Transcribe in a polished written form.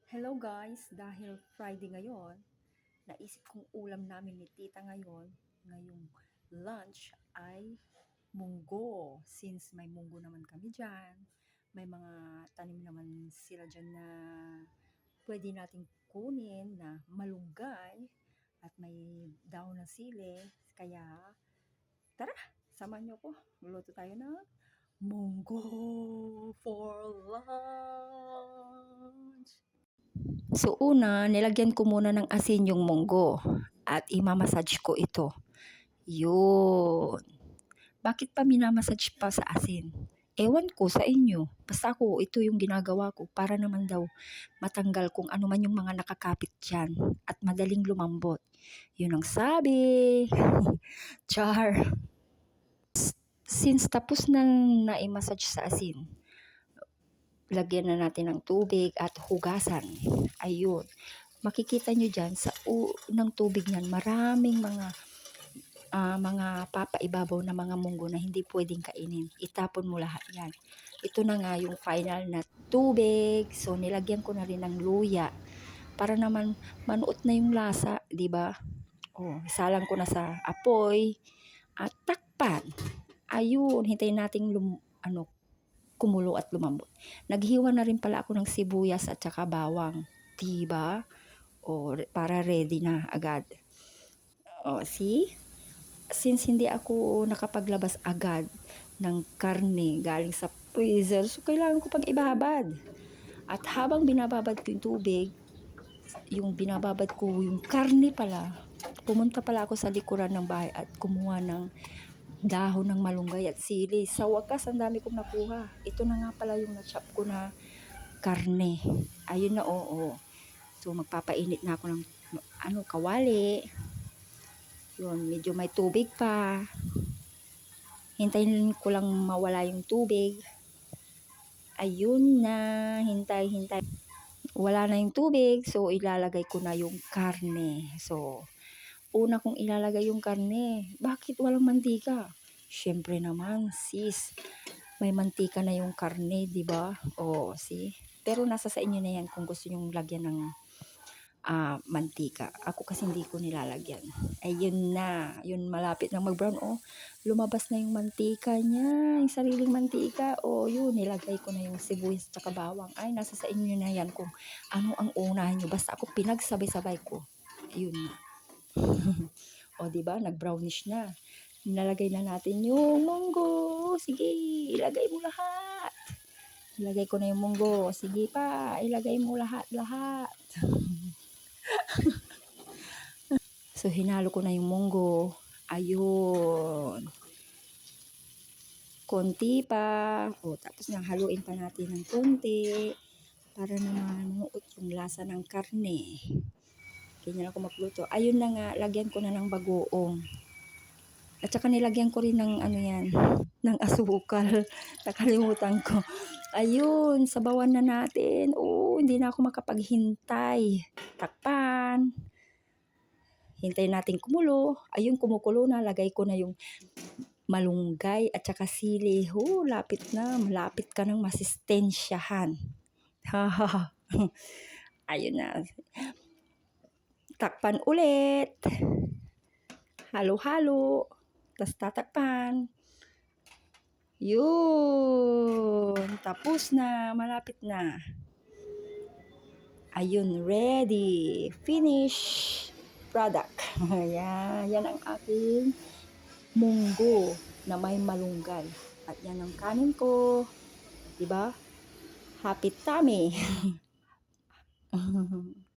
Hello guys, dahil Friday ngayon, naisip kong ulam namin ni tita ngayong lunch ay munggo. Since may munggo naman kami dyan, may mga tanim naman sila dyan na pwede nating kunin na malunggay at may daon ng sili. Kaya tara, samahan niyo ko. Luluto tayo ng munggo for lunch. So una, nilagyan ko muna ng asin yung munggo at imamassage ko ito. Yun. Bakit pa minamassage pa sa asin? Ewan ko sa inyo. Basta ako, ito yung ginagawa ko para naman daw matanggal kung ano man yung mga nakakapit dyan at madaling lumambot. Yun ang sabi. Char. Since tapos na na-massage sa asin, lagyan na natin ng tubig at hugasan. Ayun. Makikita nyo dyan sa ng tubig niyan, maraming mga papaibabaw na mga munggo na hindi pwedeng kainin. Itapon mo lahat yan. Ito na nga yung final na tubig. So, nilagyan ko na rin ng luya para naman manuot na yung lasa, di ba? Oh, isalang ko na sa apoy at takpan. Ayun, hintayin nating kumulo at lumambot. Naghiwa na rin pala ako ng sibuyas at saka bawang. Diba? O, para ready na agad. O, see? Since hindi ako nakapaglabas agad ng karne galing sa freezer, so kailangan ko pang ibabad. At habang binababad ko yung tubig, yung binababad ko yung karne pala, pumunta pala ako sa likuran ng bahay at kumuha ng dahon ng malunggay at sili. Sa wakas, ang dami kong nakuha. Ito na nga pala yung na-chop ko na karne. Ayun na, oo. So, magpapainit na ako ng kawali. Yun, medyo may tubig pa. Hintayin ko lang mawala yung tubig. Ayun na, hintay. Wala na yung tubig, so ilalagay ko na yung karne. So, una kong ilalagay yung karne. Bakit walang mantika? Syempre naman, sis. May mantika na yung karne, di ba? Oh, see? Pero nasa sa inyo na yan kung gusto nyong lagyan ng mantika. Ako kasi hindi ko nilalagyan. Ayun na. Yun, malapit na mag-brown. Oh, lumabas na yung mantika niya. Yung sariling mantika. Oh, yun. Nilagay ko na yung sibuyas at bawang. Ay, nasa sa inyo na yan kung ano ang unahin nyo. Basta ako pinagsabay-sabay ko. Ayun na. O, diba? Nag-brownish na. Nalagay na natin yung munggo. Sige, ilagay mo lahat. Ilagay ko na yung munggo. Sige pa, ilagay mo lahat. So, hinalo ko na yung munggo. Ayun. Konti pa. O, tapos nang haluin pa natin ng konti para naman manuot yung lasa ng karne. Ganyan ako magluto. Ayun na nga, lagyan ko na ng bagoong. At saka nilagyan ko rin ng ng asukal. Nakalimutan ko. Ayun, sabawan na natin. Oh, hindi na ako makapaghintay. Takpan. Hintayin natin kumulo. Ayun, kumukulo na. Lagay ko na yung malunggay at saka sili. Oh, lapit na. Malapit ka ng masistensyahan. Ayun na. Takpan ulit. Halo-halo. Tapos tatakpan. Yun. Tapos na. Malapit na. Ayun. Ready. Finish. Product. Ayan. Yan ang aking munggo na may malunggay. At yan ang kanin ko. Diba? Happy tummy.